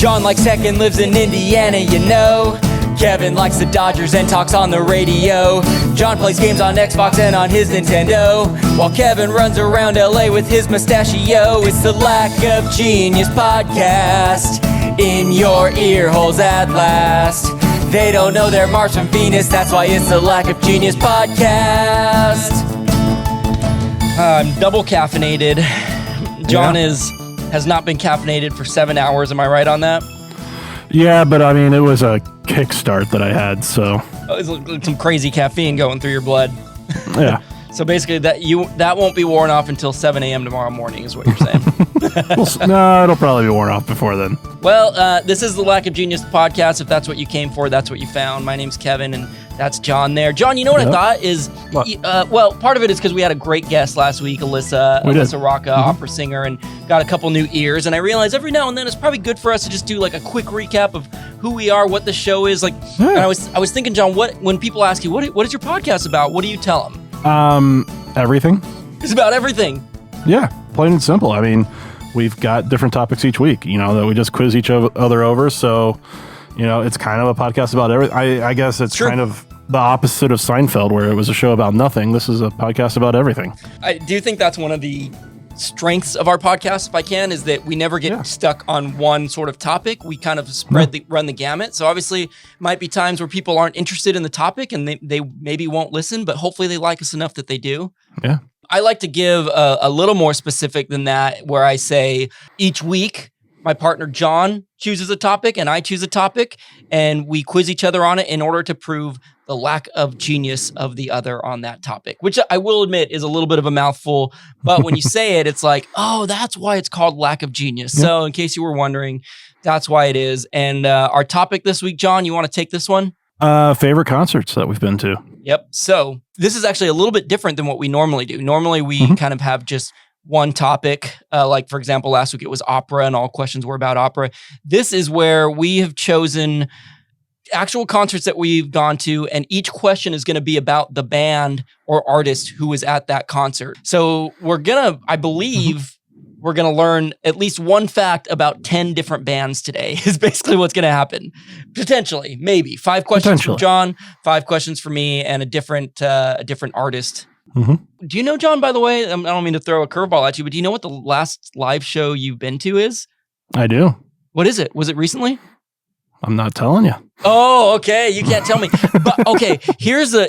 John likes tech and lives in Indiana, you know. Kevin likes the Dodgers and talks on the radio. John plays games on Xbox and on his Nintendo, while Kevin runs around LA with his mustachio. It's the Lack of Genius podcast, in your ear holes at last. They don't know they're Mars from Venus, that's why it's the Lack of Genius podcast. I'm double caffeinated. John has not been caffeinated for 7 hours. Am I right on that? Yeah, but I mean, it was a kickstart that I had, so. Oh, it's like some crazy caffeine going through your blood. Yeah. So basically, that won't be worn off until 7 a.m. tomorrow morning, is what you're saying. No, it'll probably be worn off before then. Well, this is the Lack of Genius podcast. If that's what you came for, that's what you found. My name's Kevin, and that's John there. John, you know what I thought is, well, part of it is because we had a great guest last week, Alyssa Rocca, opera singer, and got a couple new ears. And I realized every now and then it's probably good for us to just do like a quick recap of who we are, what the show is. Like, and I was thinking, John, when people ask you, what is your podcast about? What do you tell them? Everything. It's about everything. Yeah, plain and simple. I mean, we've got different topics each week, that we just quiz each other over. So, it's kind of a podcast about everything. I guess it's kind of the opposite of Seinfeld, where it was a show about nothing. This is a podcast about everything. I do think that's one of the strengths of our podcast, if I can, is that we never get stuck on one sort of topic. We kind of run the gamut. So obviously might be times where people aren't interested in the topic and they maybe won't listen, but hopefully they like us enough that they do. Yeah. I like to give a little more specific than that, where I say each week my partner John chooses a topic and I choose a topic, and we quiz each other on it in order to prove the lack of genius of the other on that topic, which I will admit is a little bit of a mouthful. But when you say it, it's like, oh, that's why it's called Lack of Genius. Yeah. So in case you were wondering, that's why it is. And our topic this week, John, you want to take this one? Favorite concerts that we've been to. Yep. So this is actually a little bit different than what we normally do. Normally we kind of have just one topic. Like, for example, last week it was opera and all questions were about opera. This is where we have chosen actual concerts that we've gone to, and each question is going to be about the band or artist who was at that concert. So I believe we're going to learn at least one fact about 10 different bands today is basically what's going to happen. Potentially, maybe 5 questions from John, 5 questions for me, and a different artist. Mm-hmm. Do you know, John, by the way, I don't mean to throw a curveball at you, but do you know what the last live show you've been to is? I do. What is it? Was it recently? I'm not telling you. Oh, okay. You can't tell me. But okay, here's a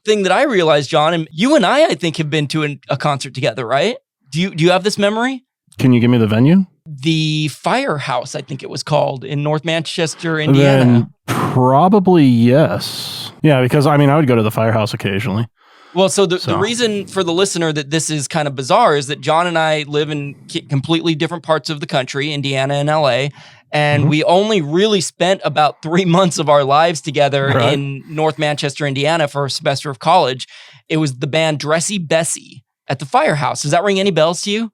thing that I realized, John, and you and I think, have been to a concert together, right? Do you have this memory? Can you give me the venue? The Firehouse, I think it was called, in North Manchester, Indiana. Then probably yes. Yeah, because I would go to the Firehouse occasionally. Well, so the reason for the listener that this is kind of bizarre is that John and I live in completely different parts of the country, Indiana and LA, and we only really spent about 3 months of our lives together in North Manchester, Indiana for a semester of college. It was the band Dressy Bessie at the Firehouse. Does that ring any bells to you?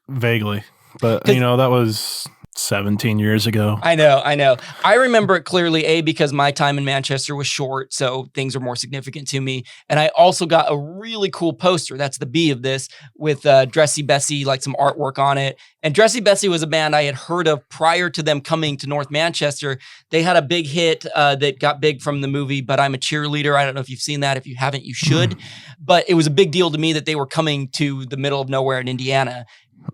Vaguely, but that was 17 years ago. I know. I remember it clearly, because my time in Manchester was short, so things are more significant to me. And I also got a really cool poster, that's the B of this, with Dressy Bessie, like some artwork on it. And Dressy Bessie was a band I had heard of prior to them coming to North Manchester. They had a big hit that got big from the movie But I'm a Cheerleader. I don't know if you've seen that. If you haven't, you should. But it was a big deal to me that they were coming to the middle of nowhere in Indiana.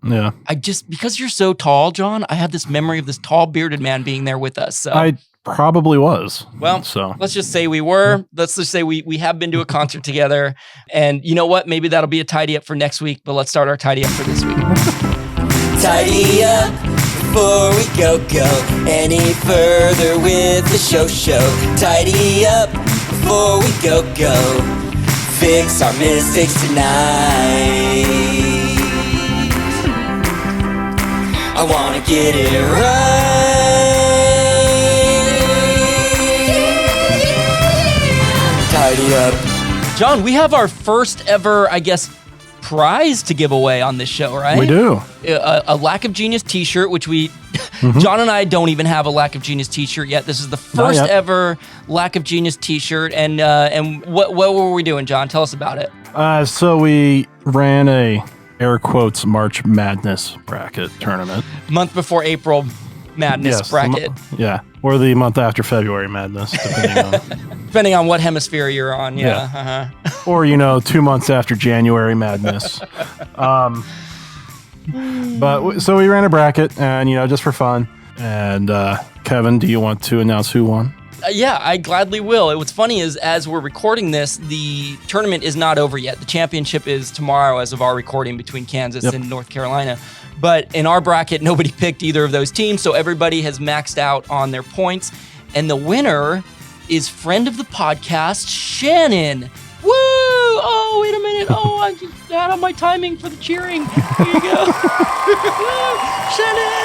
Yeah. Because you're so tall, John, I have this memory of this tall bearded man being there with us. So I probably was. Well, let's just say we were. Let's just say we have been to a concert together. And you know what? Maybe that'll be a tidy up for next week, but let's start our tidy up for this week. Tidy up before we go any further with the show. Tidy up before we go. Fix our mistakes tonight. I wanna get it right. Tidy up. John, we have our first ever, I guess, prize to give away on this show, right? We do. A Lack of Genius t-shirt, which we, John and I don't even have a Lack of Genius t-shirt yet. This is the first ever Lack of Genius t-shirt. And what were we doing, John? Tell us about it. So we ran a air quotes March Madness bracket tournament. Month before April. Madness bracket. Or the month after February Madness, depending on what hemisphere you're on. Or 2 months after January Madness. But so we ran a bracket, and just for fun. And Kevin, do you want to announce who won? Yeah, I gladly will. What's funny is, as we're recording this, the tournament is not over yet. The championship is tomorrow as of our recording between Kansas and North Carolina. But in our bracket, nobody picked either of those teams, so everybody has maxed out on their points. And the winner is friend of the podcast, Shannon. Woo! Oh, wait a minute. Oh, I just had on my timing for the cheering. Here you go. Shannon!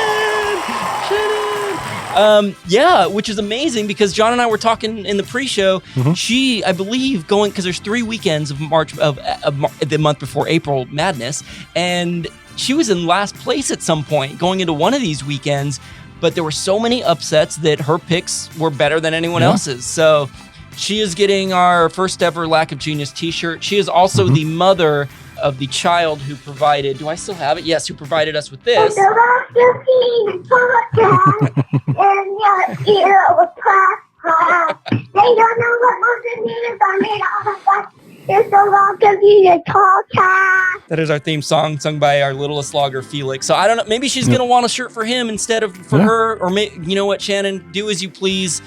Which is amazing because John and I were talking in the pre-show. She, I believe, because there's 3 weekends of March of the month before April Madness, and she was in last place at some point going into one of these weekends, but there were so many upsets that her picks were better than anyone else's. So she is getting our first ever Lack of Genius t-shirt. She is also the mother of the child who provided, do I still have it? Yes, who provided us with this. That is our theme song, sung by our littlest logger, Felix. So I don't know, maybe she's going to want a shirt for him instead of for her. Or you know what, Shannon? Do as you please.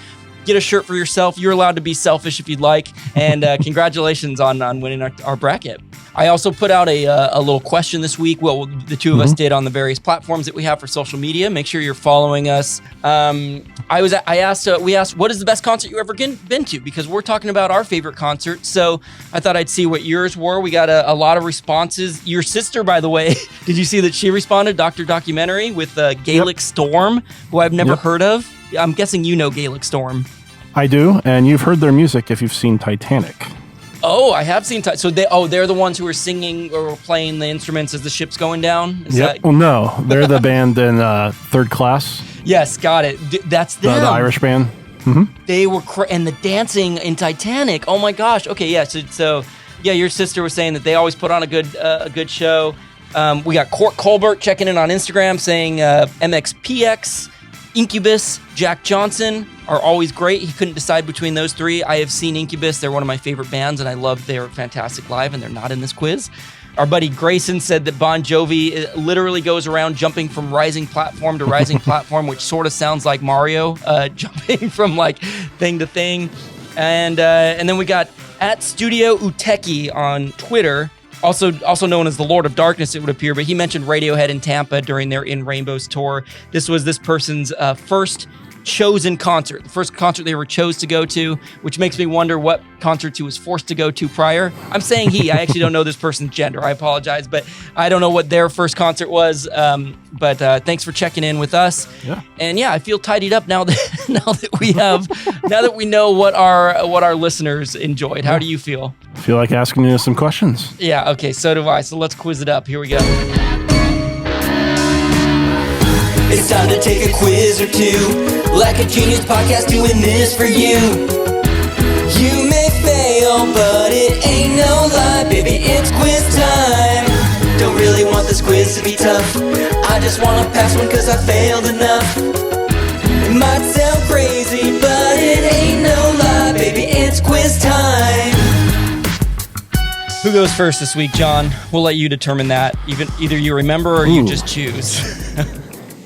Get a shirt for yourself. You're allowed to be selfish if you'd like. And congratulations on winning our bracket. I also put out a little question this week. Well, the two of us did on the various platforms that we have for social media. Make sure you're following us. We asked, what is the best concert you ever been to? Because we're talking about our favorite concert. So I thought I'd see what yours were. We got a lot of responses. Your sister, by the way, did you see that she responded, Dr. Documentary, with Gaelic Storm, who I've never heard of? I'm guessing you know Gaelic Storm. I do, and you've heard their music if you've seen Titanic. Oh, I have seen Titanic. So they're the ones who are singing or playing the instruments as the ship's going down? Well, no, they're the band in Third Class. Yes, got it. That's them. The Irish band. They were, and the dancing in Titanic. Oh my gosh. Okay, yeah. So your sister was saying that they always put on a good show. We got Court Colbert checking in on Instagram saying MXPX. Incubus, Jack Johnson are always great. He couldn't decide between those 3. I have seen Incubus. They're one of my favorite bands, and I love their fantastic live, and they're not in this quiz. Our buddy Grayson said that Bon Jovi literally goes around jumping from rising platform to rising platform, which sort of sounds like Mario, jumping from like thing to thing. And then we got at Studio Uteki on Twitter, also known as the Lord of Darkness, it would appear, but he mentioned Radiohead in Tampa during their In Rainbows tour. This was this person's first chosen concert, the first concert they ever chose to go to, which makes me wonder what concerts he was forced to go to prior. I'm saying he. I actually don't know this person's gender. I apologize, but I don't know what their first concert was. But thanks for checking in with us. Yeah. And I feel tidied up now that now that we know what our listeners enjoyed. How do you feel? I feel like asking you some questions. Yeah. Okay. So do I. So let's quiz it up. Here we go. It's time to take a quiz or two. Like a Genius podcast doing this for you. You may fail, but it ain't no lie, baby, it's quiz time. Don't really want this quiz to be tough. I just want to pass one cause I failed enough. It might sound crazy, but it ain't no lie, baby, it's quiz time. Who goes first this week, John? We'll let you determine that. Either you remember or you just choose.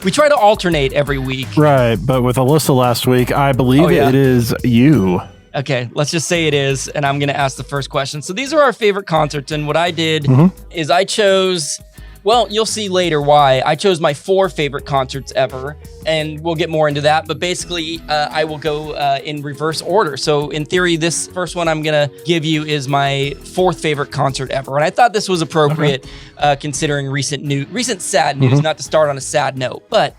We try to alternate every week. Right, but with Alyssa last week, I believe it is you. Okay, let's just say it is, and I'm going to ask the first question. So these are our favorite concerts, and what I did is I chose, well, you'll see later why. I chose my 4 favorite concerts ever, and we'll get more into that, but basically I will go in reverse order. So in theory, this first one I'm going to give you is my 4th favorite concert ever, and I thought this was appropriate considering recent sad news, not to start on a sad note, but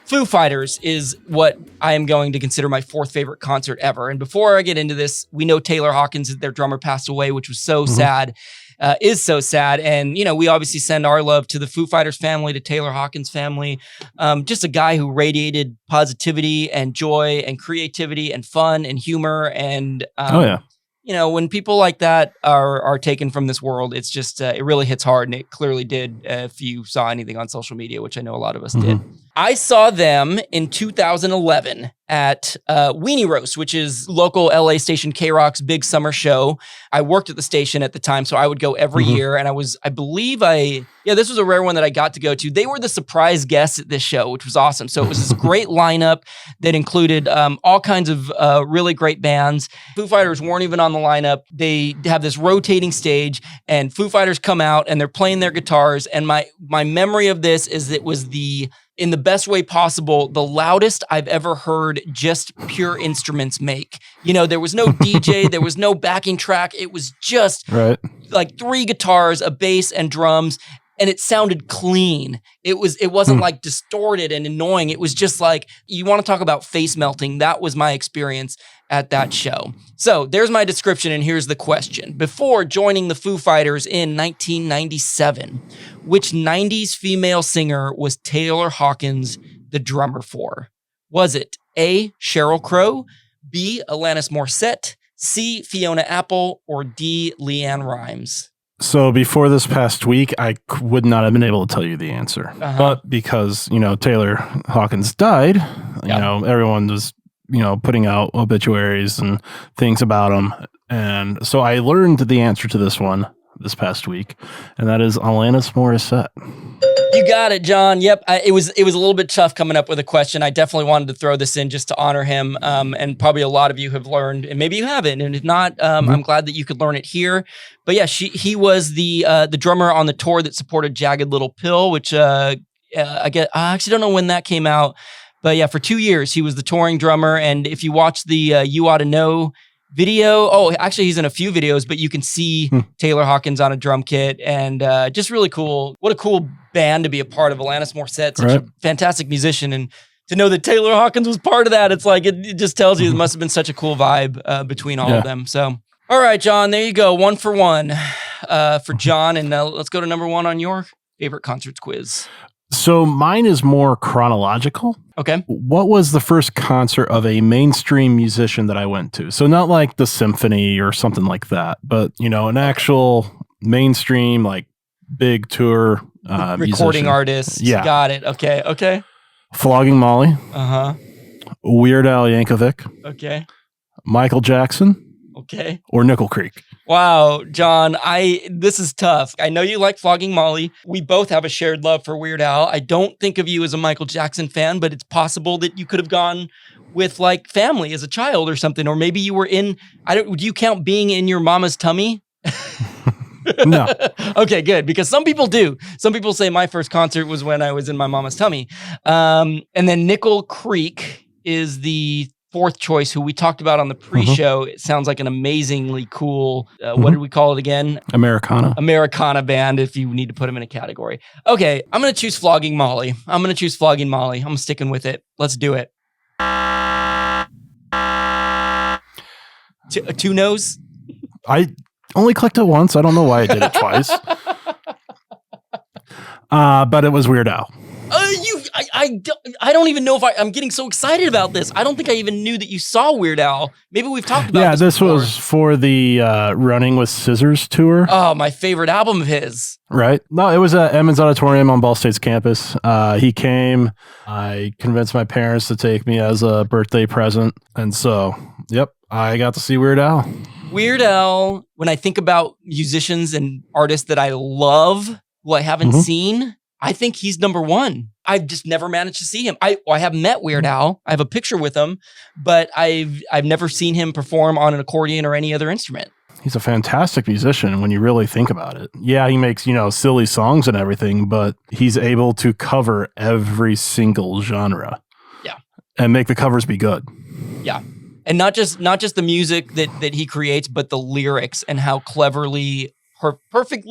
Foo Fighters is what I am going to consider my 4th favorite concert ever. And before I get into this, we know Taylor Hawkins, their drummer, passed away, which was so sad, is so sad. And, we obviously send our love to the Foo Fighters family, to Taylor Hawkins' family. Just a guy who radiated positivity and joy and creativity and fun and humor. And when people like that are taken from this world, it's just, it really hits hard. And it clearly did if you saw anything on social media, which I know a lot of us did. I saw them in 2011 at Weenie Roast, which is local LA station K-Rock's big summer show. I worked at the station at the time, so I would go every year. And this was a rare one that I got to go to. They were the surprise guests at this show, which was awesome. So it was this great lineup that included all kinds of really great bands. Foo Fighters weren't even on the lineup. They have this rotating stage, and Foo Fighters come out and they're playing their guitars. And my memory of this is it was in the best way possible, the loudest I've ever heard just pure instruments make. There was no DJ, there was no backing track. It was just like 3 guitars, a bass, and drums. And it sounded clean. It wasn't like distorted and annoying. It was just like, you want to talk about face melting. That was my experience at that show. So there's my description, and here's the question. Before joining the Foo Fighters in 1997, which 90s female singer was Taylor Hawkins the drummer for? Was it A, Sheryl Crow, B, Alanis Morissette, C, Fiona Apple, or D, Leanne Rimes? So before this past week, I would not have been able to tell you the answer. But because, Taylor Hawkins died, everyone was, putting out obituaries and things about him. And so I learned the answer to this one this past week, and that is Alanis Morissette. You got it, John. Yep. It was a little bit tough coming up with a question. I definitely wanted to throw this in just to honor him. And probably a lot of you have learned, and maybe you haven't. And if not, I'm glad that you could learn it here. But yeah, he was the drummer on the tour that supported Jagged Little Pill, which I actually don't know when that came out. But yeah, for 2 years, he was the touring drummer. And if you watch the You Ought to Know video, actually he's in a few videos, but you can see Taylor Hawkins on a drum kit, and just really cool. What a cool band to be a part of. Alanis Morissette, such a fantastic musician, and to know that Taylor Hawkins was part of that, it's like, it just tells you it must have been such a cool vibe between all of them. So, all right, John, there you go. 1 for 1 for John, and let's go to number 1 on your favorite concerts quiz. So mine is more chronological. Okay. What was the first concert of a mainstream musician that I went to? So not like the symphony or something like that, but, an actual mainstream, like big tour recording musician. artist. Yeah. Got it. Okay. Flogging Molly. Weird Al Yankovic. Okay. Michael Jackson. Okay. Or Nickel Creek. Wow, John, this is tough. I know you like Flogging Molly. We both have a shared love for Weird Al. I don't think of you as a Michael Jackson fan, but it's possible that you could have gone with like Family as a child or something, or maybe you were do you count being in your mama's tummy? No. Okay, good, because some people do. Some people say my first concert was when I was in my mama's tummy. And then Nickel Creek is the 4th choice, who we talked about on the pre-show. It sounds like an amazingly cool, what did we call it again? Americana band, if you need to put them in a category. Okay, I'm going to choose Flogging Molly. I'm sticking with it. Let's do it. 2 no's? I only clicked it once. I don't know why I did it twice. But it was Weird Al. I don't even know if I'm getting so excited about this. I don't think I even knew that you saw Weird Al. Maybe we've talked about this before. Was for the Running with Scissors tour. Oh, my favorite album of his. Right. No, it was at Emmons Auditorium on Ball State's campus. He came. I convinced my parents to take me as a birthday present. And so, I got to see Weird Al. Weird Al, when I think about musicians and artists that I love, who I haven't seen, I think he's number 1. I've just never managed to see him. I have met Weird Al. I have a picture with him, but I've never seen him perform on an accordion or any other instrument. He's a fantastic musician when you really think about it. Yeah, he makes, silly songs and everything, but he's able to cover every single genre. Yeah. And make the covers be good. Yeah. And not just the music that he creates, but the lyrics and how perfectly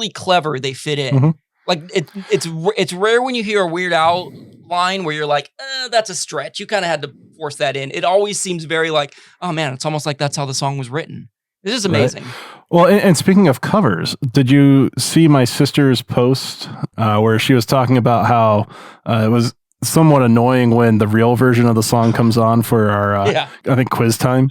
clever they fit in. Like it's rare when you hear a Weird Al line where you're like, that's a stretch. You kind of had to force that in. It always seems very like, oh man, it's almost like that's how the song was written. This is amazing. Right. Well, and speaking of covers, did you see my sister's post where she was talking about how it was somewhat annoying when the real version of the song comes on for our, I think, quiz time.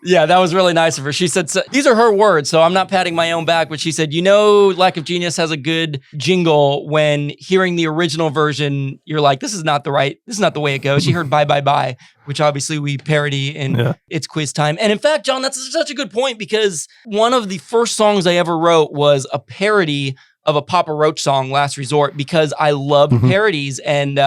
Yeah, that was really nice of her. She said, these are her words, so I'm not patting my own back, but she said, Lack of Genius has a good jingle. When hearing the original version, you're like, this is not the way it goes. She heard Bye Bye Bye, which obviously we parody in It's Quiz Time. And in fact, John, that's such a good point, because one of the first songs I ever wrote was a parody of a Papa Roach song, Last Resort, because I loved parodies. And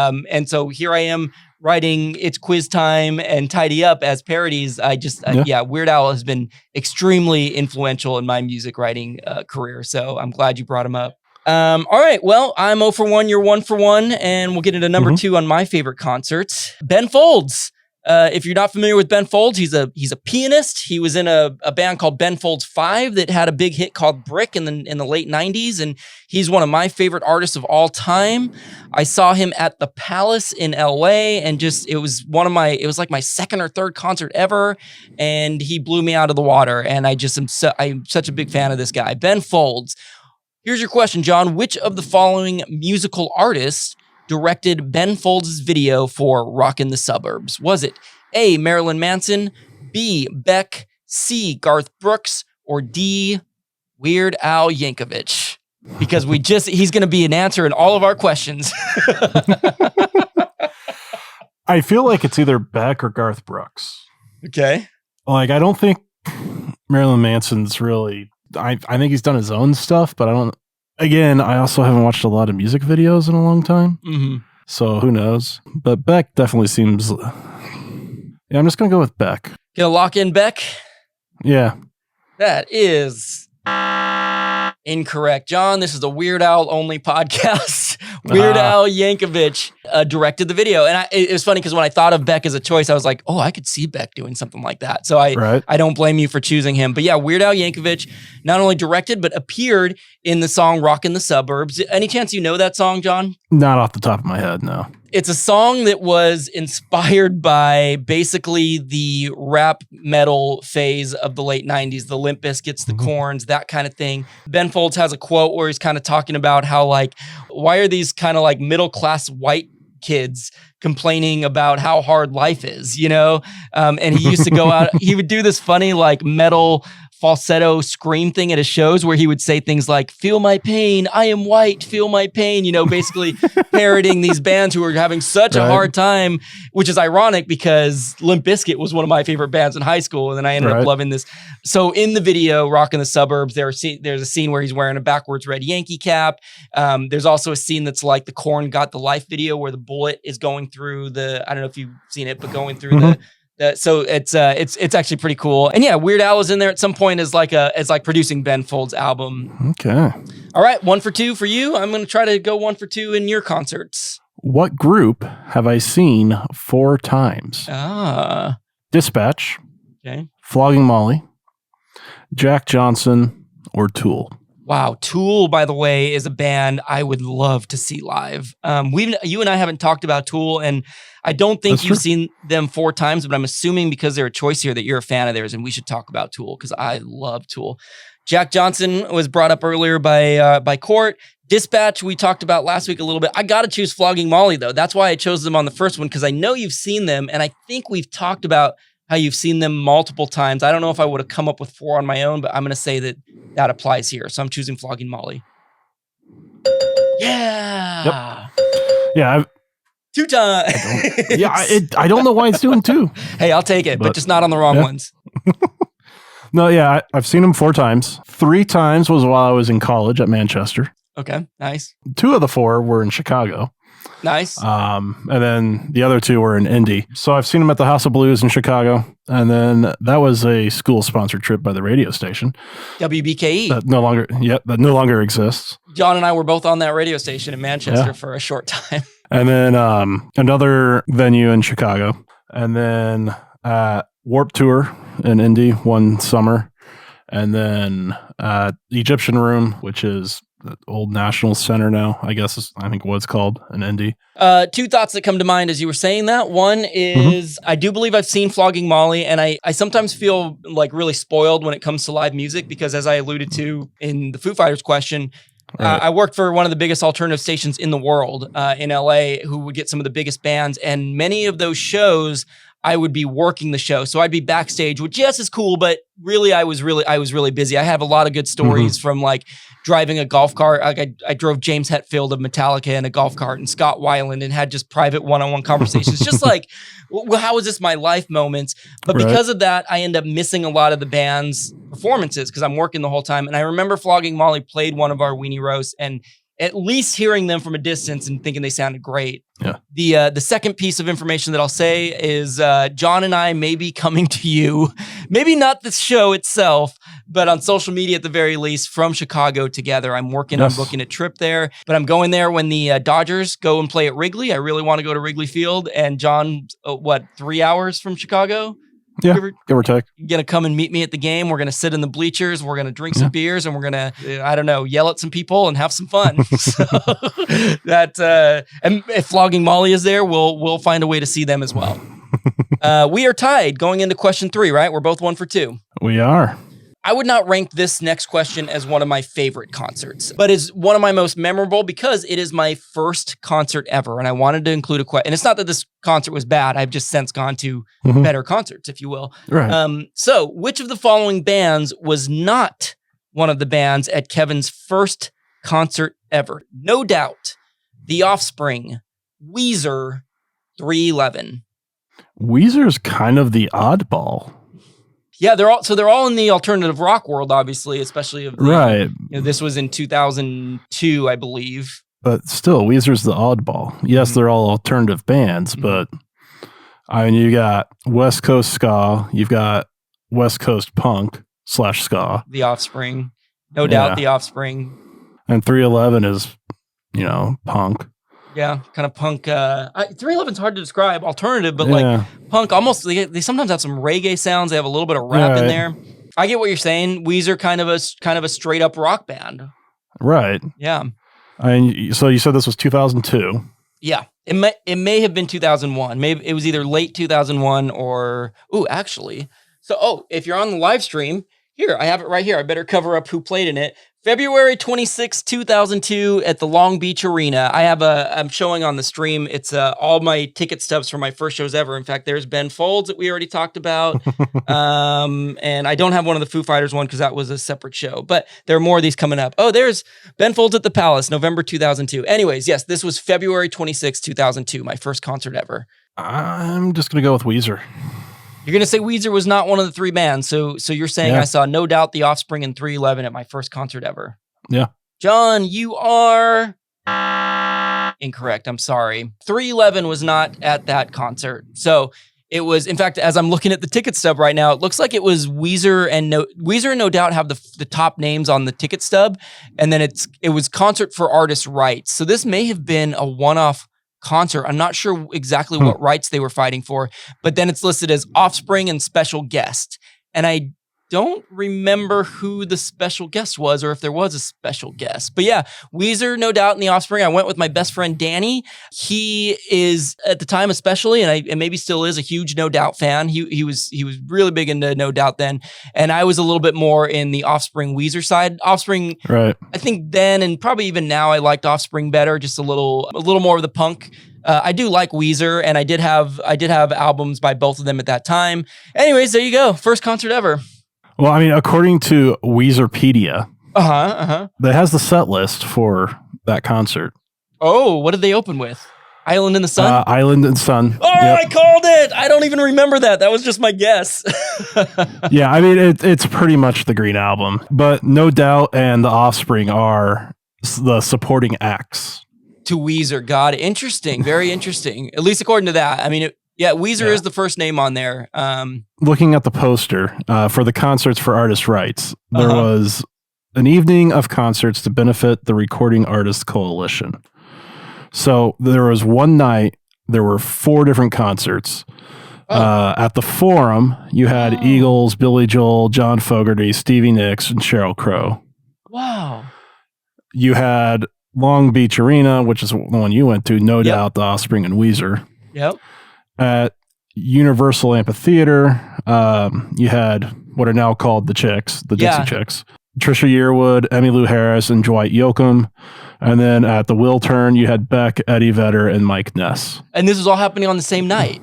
so here I am writing It's Quiz Time and Tidy Up as parodies. Weird Al has been extremely influential in my music writing career. So I'm glad you brought him up. All right. Well, I'm 0 for 1. You're 1 for 1. And we'll get into number 2 on my favorite concerts. Ben Folds. If you're not familiar with Ben Folds, he's a pianist. He was in a band called Ben Folds 5 that had a big hit called Brick in the late 90s, and he's one of my favorite artists of all time. I saw him at the Palace in LA, and it was like my second or third concert ever, and he blew me out of the water. And I'm such a big fan of this guy, Ben Folds. Here's your question, John. Which of the following musical artists directed Ben Folds' video for Rockin' the Suburbs? Was it A, Marilyn Manson, B, Beck, C, Garth Brooks, or D, Weird Al Yankovic? Because he's going to be an answer in all of our questions. I feel like it's either Beck or Garth Brooks. Okay. Like, I don't think Marilyn Manson's really, I think he's done his own stuff, but I also haven't watched a lot of music videos in a long time. Mm-hmm. So who knows? But Beck definitely seems... Yeah, I'm just going to go with Beck. Gonna lock in Beck? Yeah. That is incorrect. John, this is a Weird Al only podcast. Weird Al Yankovic directed the video. And it was funny because when I thought of Beck as a choice, I was like, I could see Beck doing something like that. So I don't blame you for choosing him. But yeah, Weird Al Yankovic not only directed, but appeared in the song Rockin' the Suburbs. Any chance you know that song, John? Not off the top of my head, no. It's a song that was inspired by basically the rap metal phase of the late 90s, the Limp Bizkits, the Korns, that kind of thing. Ben Folds has a quote where he's kind of talking about how, like, why are these kind of like middle-class white kids complaining about how hard life is, And he used to go out, he would do this funny like metal falsetto scream thing at his shows where he would say things like, feel my pain, I am white, feel my pain, basically parroting these bands who are having such a hard time, which is ironic because Limp Bizkit was one of my favorite bands in high school, and then I ended up loving this. So in the video, Rockin' the Suburbs, there's a scene where he's wearing a backwards red Yankee cap. There's also a scene that's like the Korn Got the Life video where the bullet is going through I don't know if you've seen it, but going through so it's actually pretty cool. And yeah, Weird Al is in there at some point as like producing Ben Folds' album. Okay. All right, 1 for 2 for you. I'm going to try to go 1 for 2 in your concerts. What group have I seen 4 times? Dispatch. Okay. Flogging Molly. Jack Johnson or Tool. Wow. Tool, by the way, is a band I would love to see live. You and I haven't talked about Tool, and I don't think you've seen them 4 times, but I'm assuming because they're a choice here that you're a fan of theirs, and we should talk about Tool because I love Tool. Jack Johnson was brought up earlier by Court. Dispatch, we talked about last week a little bit. I got to choose Flogging Molly, though. That's why I chose them on the first one, because I know you've seen them, and I think we've talked about how you've seen them multiple times. I don't know if I would have come up with 4 on my own, but I'm going to say that applies here. So I'm choosing Flogging Molly. Yeah. Yep. Yeah. 2 times. I don't know why it's doing 2. Hey, I'll take it, but just not on the wrong ones. No, yeah, I've seen them 4 times. 3 times was while I was in college at Manchester. Okay, nice. 2 of the 4 were in Chicago. Nice. And then the other 2 were in Indy. So I've seen them at the House of Blues in Chicago. And then that was a school-sponsored trip by the radio station. WBKE. That no longer exists. John and I were both on that radio station in Manchester for a short time. And then another venue in Chicago. And then Warped Tour in Indy one summer. And then the Egyptian Room, which is the old National Center now, I think what it's called in Indy. 2 thoughts that come to mind as you were saying that. One is I do believe I've seen Flogging Molly, and I sometimes feel like really spoiled when it comes to live music because, as I alluded to in the Foo Fighters question, I worked for one of the biggest alternative stations in the world in LA, who would get some of the biggest bands, and many of those shows I would be working the show. So I'd be backstage, which yes is cool, but really I was really busy. I have a lot of good stories from like driving a golf cart. Like I drove James Hetfield of Metallica in a golf cart and Scott Weiland and had just private one-on-one conversations. Just like, well, how is this my life moments? But because of that, I end up missing a lot of the band's performances because I'm working the whole time. And I remember Flogging Molly played one of our Weenie Roasts and at least hearing them from a distance and thinking they sounded great. Yeah. The second piece of information that I'll say is John and I may be coming to you, maybe not the show itself, but on social media at the very least from Chicago together. I'm working on booking a trip there, but I'm going there when the Dodgers go and play at Wrigley. I really want to go to Wrigley Field, and John, 3 hours from Chicago? Yeah, give or take. You're going to come and meet me at the game. We're going to sit in the bleachers. We're going to drink some beers, and we're going to, I don't know, yell at some people and have some fun. So and if Flogging Molly is there, we'll find a way to see them as well. We are tied going into question 3, right? We're both 1 for 2. We are. I would not rank this next question as one of my favorite concerts, but it's one of my most memorable because it is my first concert ever. And I wanted to include a question. And it's not that this concert was bad. I've just since gone to better concerts, if you will. Right. So which of the following bands was not one of the bands at Kevin's first concert ever? No Doubt, The Offspring, Weezer, 311. Weezer's kind of the oddball. Yeah, they're all in the alternative rock world, obviously, especially of right. This was in 2002, I believe. But still, Weezer's the oddball. Yes, they're all alternative bands, but I mean, you got West Coast ska, you've got West Coast punk / ska. The Offspring, no doubt, The Offspring, and 311 is, punk. Yeah, kind of punk. 311's hard to describe. Alternative, but like punk. Almost, they sometimes have some reggae sounds. They have a little bit of rap in there. I get what you're saying. Weezer kind of a straight up rock band. Right. Yeah. So you said this was 2002. Yeah. It may have been 2001. Maybe it was either late 2001 or actually. So if you're on the live stream, here I have it right here. I better cover up who played in it. February 26, 2002 at the Long Beach Arena. I'm showing on the stream. It's all my ticket stubs for my first shows ever. In fact, there's Ben Folds that we already talked about. And I don't have one of the Foo Fighters one because that was a separate show, but there are more of these coming up. Oh, there's Ben Folds at the Palace, November 2002. Anyways, yes, this was February 26, 2002, my first concert ever. I'm just going to go with Weezer. You're going to say Weezer was not one of the 3 bands. So you're saying I saw No Doubt, The Offspring, and 311 at my first concert ever. Yeah. John, you are incorrect. I'm sorry. 311 was not at that concert. So it was, in fact, as I'm looking at the ticket stub right now, it looks like it was Weezer and No Doubt have the top names on the ticket stub. And then it was Concert for Artist Rights. So this may have been a one-off concert. I'm not sure exactly what rights they were fighting for, but then it's listed as Offspring and special guest. And I don't remember who the special guest was or if there was a special guest. But yeah, Weezer, No Doubt, and The Offspring. I went with my best friend, Danny. He is, at the time especially, and maybe still is, a huge No Doubt fan. He was really big into No Doubt then. And I was a little bit more in the Offspring, Weezer side. Offspring, right. I think then and probably even now I liked Offspring better, just a little more of the punk. I do like Weezer, and I did have albums by both of them at that time. Anyways, there you go. First concert ever. Well, I mean, according to Weezerpedia, that has the set list for that concert. Oh, what did they open with? Island in the Sun? Island in the Sun. Oh, yep. I called it. I don't even remember that. That was just my guess. Yeah, I mean, it's pretty much the Green Album, but No Doubt and The Offspring are the supporting acts. To Weezer. God, interesting. Very interesting. At least according to that. I mean, Weezer is the first name on there. Looking at the poster for the Concerts for Artist Rights, there was an evening of concerts to benefit the Recording Artists Coalition. So there was one night, there were 4 different concerts. At the Forum, you had Eagles, Billy Joel, John Fogerty, Stevie Nicks, and Sheryl Crow. Wow. You had Long Beach Arena, which is the one you went to, No Doubt, The Offspring, and Weezer. Yep. At Universal Amphitheater, you had what are now called the Chicks, the Dixie Chicks. Trisha Yearwood, Emmylou Harris, and Dwight Yoakam. And then at the wheel turn, you had Beck, Eddie Vedder, and Mike Ness. And this was all happening on the same night.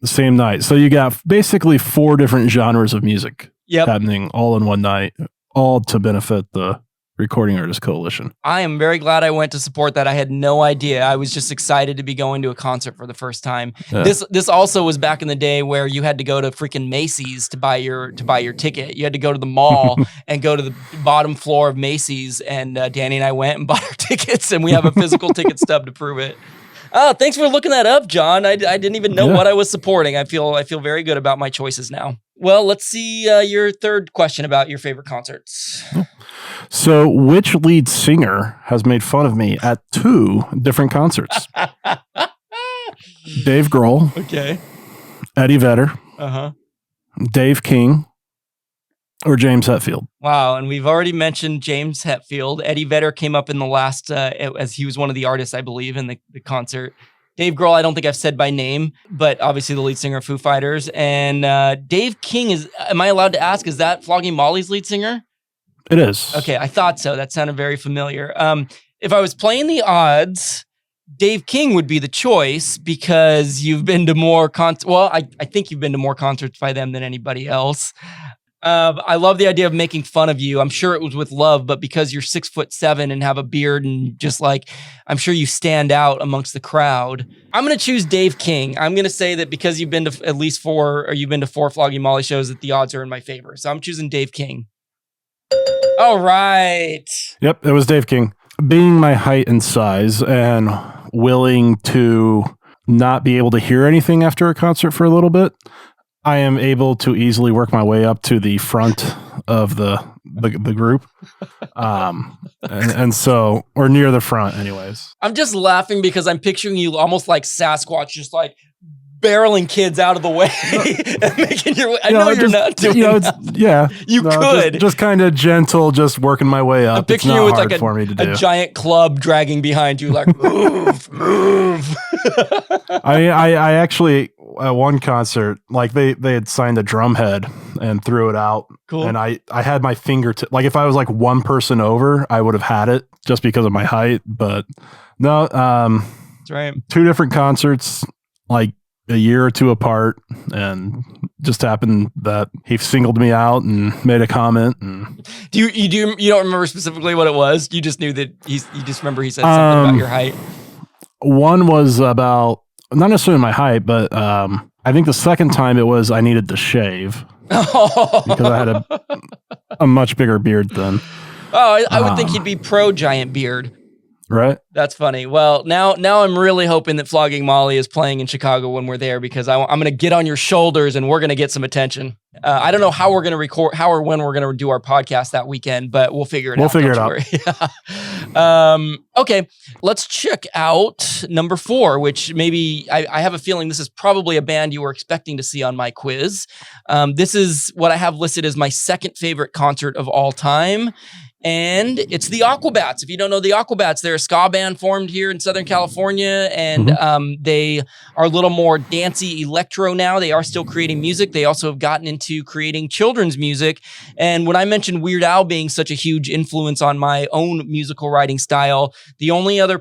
The same night. So you got basically 4 different genres of music happening all in one night, all to benefit the Recording Artists Coalition. I am very glad I went to support that. I had no idea. I was just excited to be going to a concert for the first time. Yeah. This also was back in the day where you had to go to freaking Macy's to buy your ticket. You had to go to the mall and go to the bottom floor of Macy's. And Danny and I went and bought our tickets, and we have a physical ticket stub to prove it. Oh, thanks for looking that up, John. I didn't even know what I was supporting. I feel very good about my choices now. Well, let's see your third question about your favorite concerts. So, which lead singer has made fun of me at 2 different concerts? Dave Grohl. Okay. Eddie Vedder. Uh-huh. Dave King. Or James Hetfield. Wow, and we've already mentioned James Hetfield. Eddie Vedder came up in the last, as he was one of the artists, I believe, in the concert. Dave Grohl, I don't think I've said by name, but obviously the lead singer of Foo Fighters. And Dave King is, am I allowed to ask, is that Flogging Molly's lead singer? It is. Okay, I thought so. That sounded very familiar. If I was playing the odds, Dave King would be the choice because you've been to more concerts. Well, I think you've been to more concerts by them than anybody else. I love the idea of making fun of you. I'm sure it was with love, but because you're 6'7" and have a beard and just like, I'm sure you stand out amongst the crowd. I'm going to choose Dave King. I'm going to say that because you've been to at least 4, or you've been to 4 Flogging Molly shows, that the odds are in my favor. So I'm choosing Dave King. All right. Yep, it was Dave King. Being my height and size and willing to not be able to hear anything after a concert for a little bit, I am able to easily work my way up to the front of the group. And so, or near the front anyways. I'm just laughing because I'm picturing you almost like Sasquatch, just like barreling kids out of the way and making your way. I know you're not doing that. You could. Just kind of gentle, just working my way up. I'm picturing you with like a giant club dragging behind you, like, move. I actually, at one concert, like they had signed a drum head and threw it out. Cool. And I had my fingertip, like if I was like one person over, I would have had it just because of my height. But no, that's right. 2 different concerts, like a year or 2 apart, and just happened that he singled me out and made a comment. And you don't remember specifically what it was? You just knew that you just remember he said something about your height. One was about, not necessarily my height, but I think the second time it was I needed to shave because I had a much bigger beard then. Oh, I would think he'd be pro giant beard. Right. That's funny. Well, now I'm really hoping that Flogging Molly is playing in Chicago when we're there, because I'm going to get on your shoulders and we're going to get some attention. I don't know how we're going to record, how or when we're going to do our podcast that weekend, but we'll figure it out. We'll figure it out. Okay, let's check out number 4, which maybe I have a feeling this is probably a band you were expecting to see on my quiz. This is what I have listed as my second favorite concert of all time. And it's the Aquabats. If you don't know the Aquabats, they're a ska band formed here in Southern California, and they are a little more dancey electro now. They are still creating music. They also have gotten into creating children's music. And when I mentioned Weird Al being such a huge influence on my own musical writing style, the only other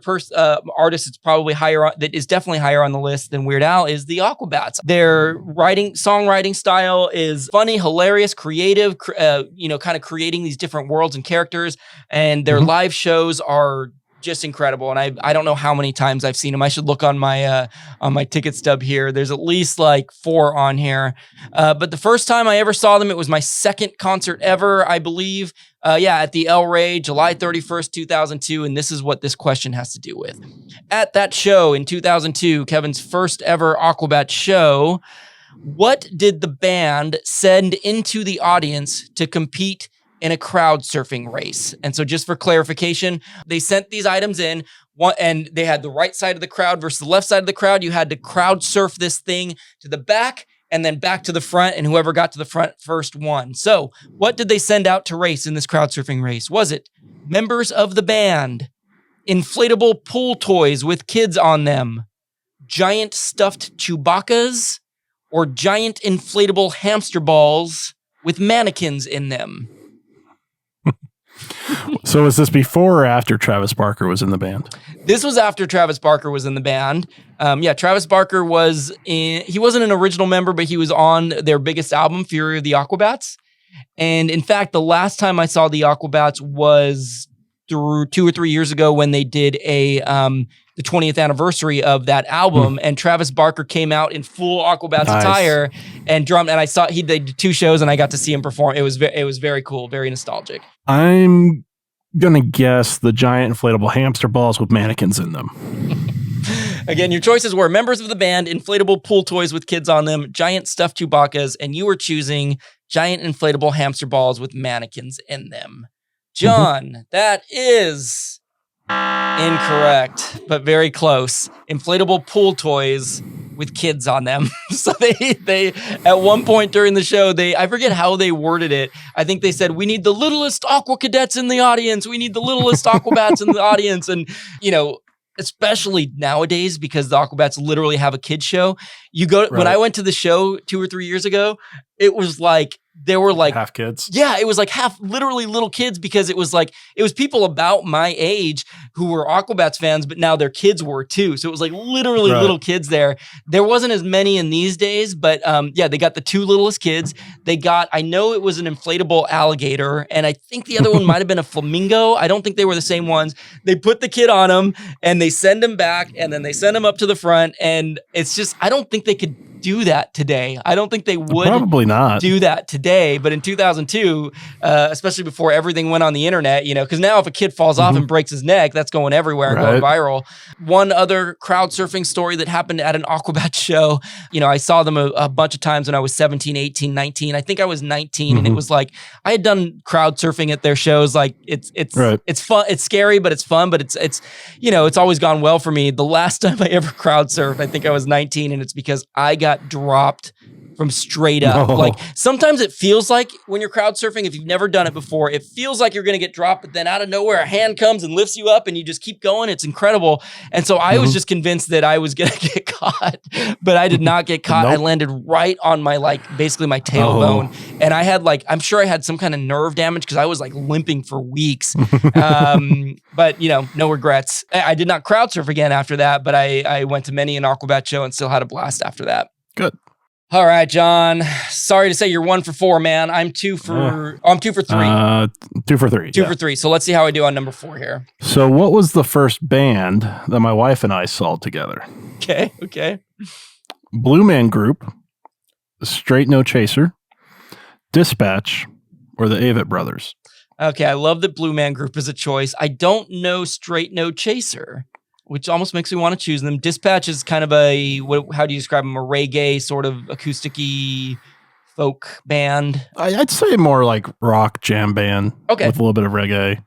artist that's probably that is definitely higher on the list than Weird Al is the Aquabats. Their songwriting style is funny, hilarious, creative, kind of creating these different worlds and characters. And their live shows are just incredible. And I don't know how many times I've seen them. I should look on my ticket stub here. There's at least like 4 on here. But the first time I ever saw them, it was my second concert ever, I believe. At the El Rey, July 31st, 2002. And this is what this question has to do with. At that show in 2002, Kevin's first ever Aquabat show, what did the band send into the audience to compete in a crowdsurfing race? And so just for clarification, they sent these items in, and they had the right side of the crowd versus the left side of the crowd. You had to crowd surf this thing to the back and then back to the front, and whoever got to the front first won. So what did they send out to race in this crowdsurfing race? Was it members of the band, inflatable pool toys with kids on them, giant stuffed Chewbaccas, or giant inflatable hamster balls with mannequins in them? So was this before or after Travis Barker was in the band? This was after Travis Barker was in the band. Travis Barker he wasn't an original member, but he was on their biggest album, Fury of the Aquabats. And in fact, the last time I saw the Aquabats was through 2 or 3 years ago when they did the 20th anniversary of that album, and Travis Barker came out in full Aquabats attire and drummed. And they did 2 shows, and I got to see him perform. It was very cool, very nostalgic. I'm gonna guess the giant inflatable hamster balls with mannequins in them. Again, your choices were members of the band, inflatable pool toys with kids on them, giant stuffed Chewbacca's, and you were choosing giant inflatable hamster balls with mannequins in them. John, that is incorrect, but very close. Inflatable pool toys with kids on them. So they at one point during the show, I forget how they worded it. I think they said, we need the littlest aqua cadets in the audience. We need the littlest Aquabats in the audience. And, especially nowadays, because the Aquabats literally have a kid's show. When I went to the show 2 or 3 years ago, it was like, there were like half kids. Yeah, it was like half literally little kids, because it was people about my age who were Aquabats fans, but now their kids were too. So it was like literally little kids there. There wasn't as many in these days, but they got the 2 littlest kids. I know it was an inflatable alligator, and I think the other one might have been a flamingo. I don't think they were the same ones. They put the kid on them and they send him back, and then they send him up to the front. And it's just, I don't think they could do that today. I don't think they would probably not do that today, but in 2002, especially before everything went on the internet, because now if a kid falls off and breaks his neck, that's going everywhere and going viral. One other crowd surfing story that happened at an Aquabats show, I saw them a bunch of times when I was 17, 18, 19. I think I was 19, and it was like, I had done crowd surfing at their shows. Like it's fun. It's scary, but it's fun, but it's always gone well for me. The last time I ever crowd surfed, I think I was 19, and it's because I got dropped from straight up. Like sometimes it feels like when you're crowd surfing, if you've never done it before, it feels like you're going to get dropped, but then out of nowhere, a hand comes and lifts you up and you just keep going. It's incredible. And so I was just convinced that I was going to get caught, but I did not get caught. Nope. I landed right on my, basically my tailbone. And I had I'm sure I had some kind of nerve damage because I was limping for weeks. But no regrets. I did not crowd surf again after that, but I went to many an Aquabat show and still had a blast after that. Good. All right, John. Sorry to say you're 1 for 4, man. I'm 2 for 3. 2 for 3. 2 for 3. So let's see how I do on number 4 here. So what was the first band that my wife and I saw together? Okay. Blue Man Group, Straight No Chaser, Dispatch, or the Avett Brothers? Okay, I love that Blue Man Group is a choice. I don't know Straight No Chaser, which almost makes me want to choose them. Dispatch is kind of how do you describe them? A reggae sort of acoustic-y folk band? I'd say more like rock jam band. Okay. With a little bit of reggae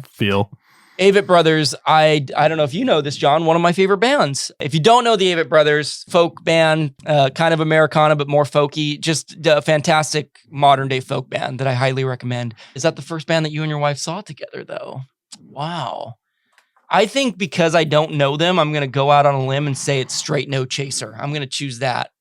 feel. Avett Brothers, I don't know if you know this, John, one of my favorite bands. If you don't know the Avett Brothers, folk band, kind of Americana, but more folky, just a fantastic modern day folk band that I highly recommend. Is that the first band that you and your wife saw together, though? Wow. I think because I don't know them, I'm going to go out on a limb and say it's Straight No Chaser. I'm going to choose that.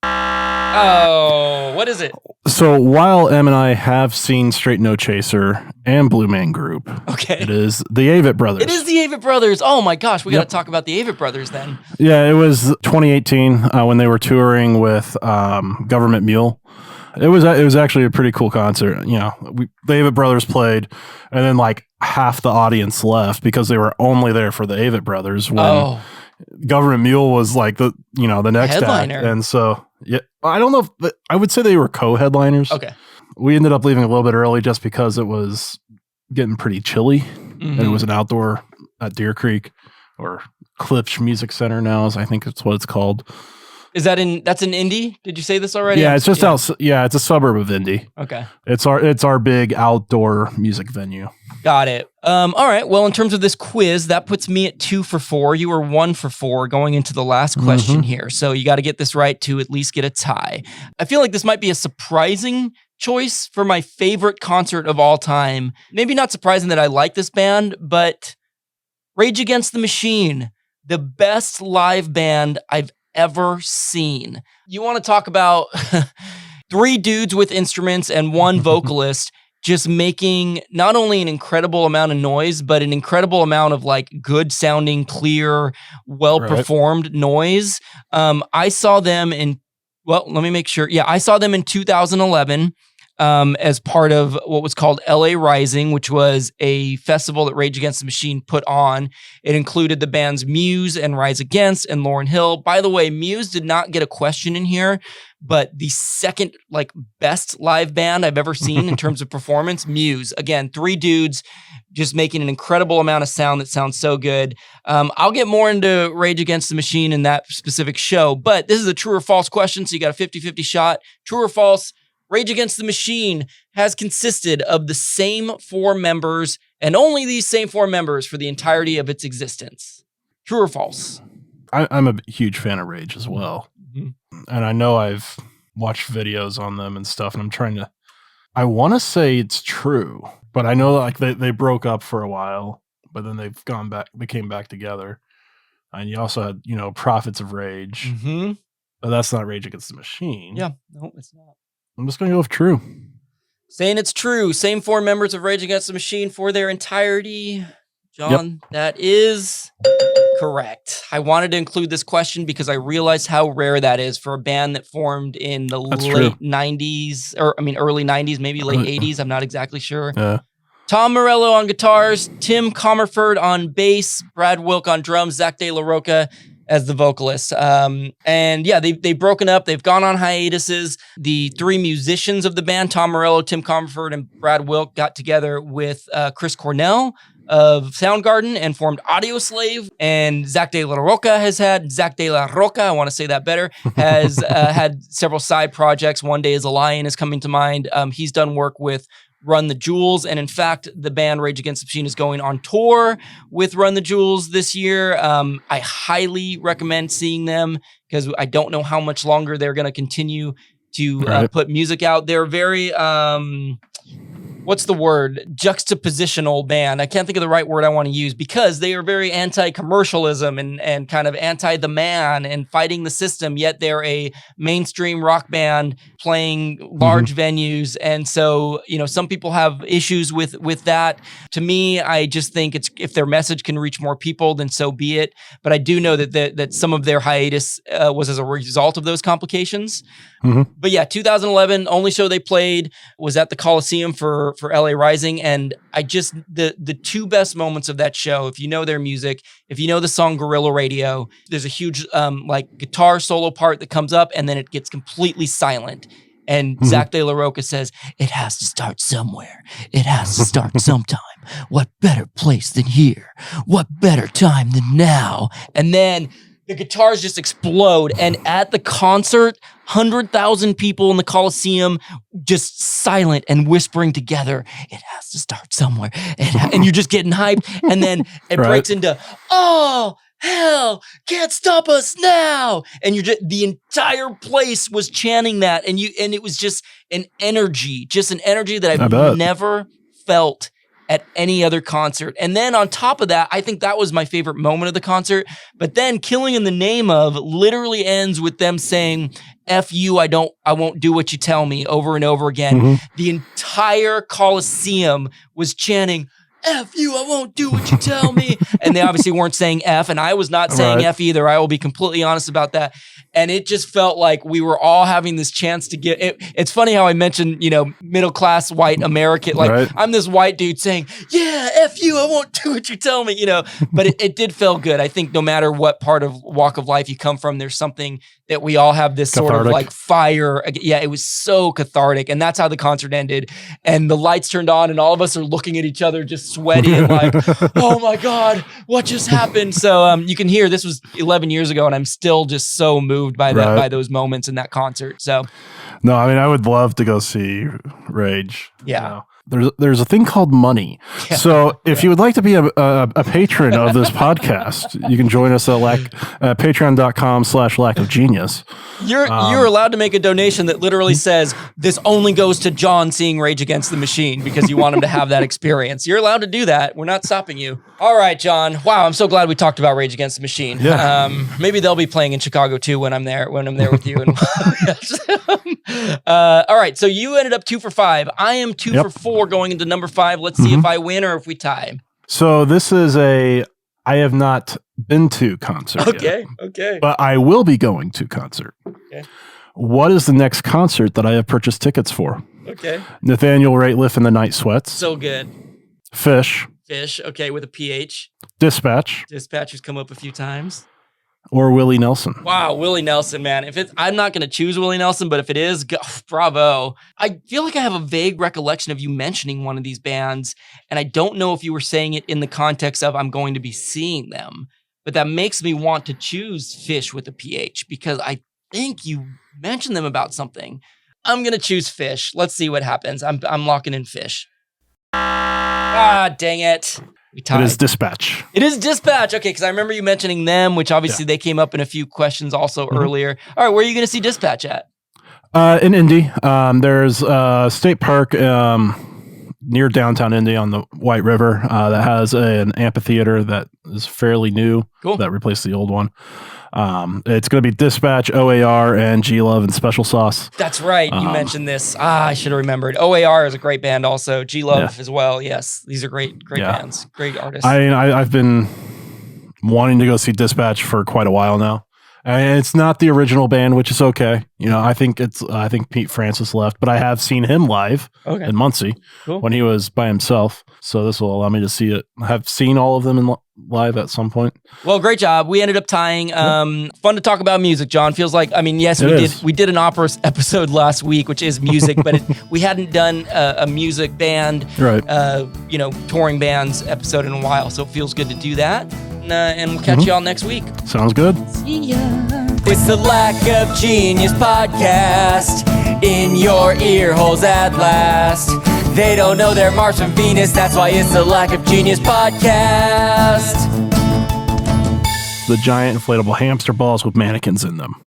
Oh, what is it? So while Em and I have seen Straight No Chaser and Blue Man Group, it is the Avett Brothers. It is the Avett Brothers. Oh my gosh, we got to talk about the Avett Brothers then. Yeah, it was 2018 when they were touring with Government Mule. It was actually a pretty cool concert. The Avett Brothers played, and then half the audience left because they were only there for the Avett Brothers when Government Mule was the next headliner. Act. And so I don't know if I would say they were co-headliners. Okay. We ended up leaving a little bit early just because it was getting pretty chilly, and it was an outdoor at Deer Creek or Klipsch Music Center now, I think that's what it's called. Is that's in Indy? Did you say this already? Yeah, it's just out. Yeah, it's a suburb of Indy. Okay. It's our big outdoor music venue. Got it. All right. Well, in terms of this quiz, that puts me at 2 for 4. You were 1 for 4 going into the last question here. So you got to get this right to at least get a tie. I feel like this might be a surprising choice for my favorite concert of all time. Maybe not surprising that I like this band, but Rage Against the Machine, the best live band I've ever seen. You want to talk about 3 dudes with instruments and 1 vocalist. just making not only an incredible amount of noise, but an incredible amount of like good sounding, clear, well-performed noise. I saw them let me make sure. Yeah, I saw them in 2011 as part of what was called LA Rising, which was a festival that Rage Against the Machine put on. It included the bands Muse and Rise Against and Lauryn Hill. By the way, Muse did not get a question in here, but the second like best live band I've ever seen in terms of performance, Muse. Again, 3 dudes just making an incredible amount of sound that sounds so good. I'll get more into Rage Against the Machine in that specific show, but this is a true or false question, so you got a 50-50 shot. True or false? Rage Against the Machine has consisted of the same 4 members and only these same 4 members for the entirety of its existence. True or false? I'm a huge fan of Rage as well. Mm-hmm. And I know I've watched videos on them and stuff, and I want to say it's true, but I know like they broke up for a while, but then they came back together. And you also had, Prophets of Rage. Mm-hmm. But that's not Rage Against the Machine. Yeah, no, it's not. I'm just going to go with true. Saying it's true. Same 4 members of Rage Against the Machine for their entirety. John, That is correct. I wanted to include this question because I realized how rare that is for a band that formed in the late 90s, early 90s, maybe late 80s. I'm not exactly sure. Tom Morello on guitars, Tim Comerford on bass, Brad Wilk on drums, Zach De La Roca as the vocalist. And yeah, they've broken up. They've gone on hiatuses. The 3 musicians of the band, Tom Morello, Tim Comerford, and Brad Wilk, got together with Chris Cornell of Soundgarden and formed Audioslave. And Zach De La Roca, I want to say that better, has had several side projects. One Day Is a Lion is coming to mind. He's done work with Run the Jewels. And in fact, the band Rage Against the Machine is going on tour with Run the Jewels this year. I highly recommend seeing them because I don't know how much longer they're going to continue to put music out. They're very, what's the word? Juxtapositional band. I can't think of the right word I want to use because they are very anti-commercialism and kind of anti the man and fighting the system, yet they're a mainstream rock band playing large venues. And so, some people have issues with that. To me, I just think if their message can reach more people, then so be it. But I do know that some of their hiatus was as a result of those complications. Mm-hmm. But yeah, 2011, only show they played was at the Coliseum for LA Rising. And the 2 best moments of that show, if you know their music, if you know the song Guerrilla Radio, there's a huge guitar solo part that comes up and then it gets completely silent. And Zach De La Roca says, "It has to start somewhere. It has to start sometime. What better place than here? What better time than now?" And then the guitars just explode. And at the concert, 100,000 people in the Coliseum just silent and whispering together, "It has to start somewhere." And you're just getting hyped. And then it breaks into, "Oh, hell, can't stop us now." And the entire place was chanting that. And it was just an energy that I've never felt at any other concert. And then on top of that, I think that was my favorite moment of the concert. But then Killing in the Name Of literally ends with them saying, "F you, I won't do what you tell me," over and over again. The entire Coliseum was chanting, "F you, I won't do what you tell me." And they obviously weren't saying F, and I was not saying F either. I will be completely honest about that. And it just felt like we were all having this chance to get it. It's funny how I mentioned, middle-class white American, I'm this white dude saying, "Yeah, F you, I won't do what you tell me," but it did feel good. I think no matter what part of walk of life you come from, there's something that we all have this cathartic sort of fire. Yeah, it was so cathartic. And that's how the concert ended. And the lights turned on and all of us are looking at each other, just sweaty and like, "Oh my God, what just happened?" So you can hear this was 11 years ago and I'm still just so moved by that, by those moments in that concert. So no, I would love to go see Rage. Yeah. There's a thing called money. Yeah. So if you would like to be a patron of this podcast, you can join us at patreon.com/lackofgenius. You're allowed to make a donation that literally says this only goes to John seeing Rage Against the Machine because you want him to have that experience. You're allowed to do that. We're not stopping you. All right, John. Wow, I'm so glad we talked about Rage Against the Machine. Yeah. Maybe they'll be playing in Chicago too when I'm there with you. And all right, so you ended up 2 for 5. I am 2 for 4. 4 going into number 5. Let's see if I win or if we tie. So this is I have not been to concert yet. Okay. But I will be going to concert. Okay. What is the next concert that I have purchased tickets for? Okay. Nathaniel Rateliff and the Night Sweats. So good. Fish. Okay, with a PH. Dispatch. Dispatch has come up a few times. Or Willie Nelson. Wow, Willie Nelson, man. I'm not going to choose Willie Nelson, but if it is, bravo. I feel like I have a vague recollection of you mentioning one of these bands, and I don't know if you were saying it in the context of I'm going to be seeing them, but that makes me want to choose Fish with a PH because I think you mentioned them about something. I'm going to choose Fish. Let's see what happens. I'm locking in Fish. Ah, dang it. We tied. It is Dispatch. It is Dispatch. Okay, because I remember you mentioning them, which obviously they came up in a few questions also earlier. All right, where are you going to see Dispatch at? In Indy. There's a state park near downtown Indy on the White River that has an amphitheater that is fairly new. Cool. That replaced the old one. It's going to be Dispatch, OAR, and G-Love and Special Sauce. That's right. You mentioned this. I should have remembered. OAR is a great band also. G-Love as well. Yes. These are great bands. Great artists. I've been wanting to go see Dispatch for quite a while now. And it's not the original band, which is okay. I think Pete Francis left, but I have seen him live in Muncie when he was by himself. So this will allow me to see it. I have seen all of them in live at some point. Well, great job. We ended up tying. Fun to talk about music, John. Feels like, yes, we did an opera episode last week, which is music, but we hadn't done a music band, touring bands episode in a while. So it feels good to do that. And we'll catch y'all next week. Sounds good. See ya. It's the Lack of Genius podcast in your ear holes at last. They don't know they're Mars from Venus. That's why it's the Lack of Genius podcast. The giant inflatable hamster balls with mannequins in them.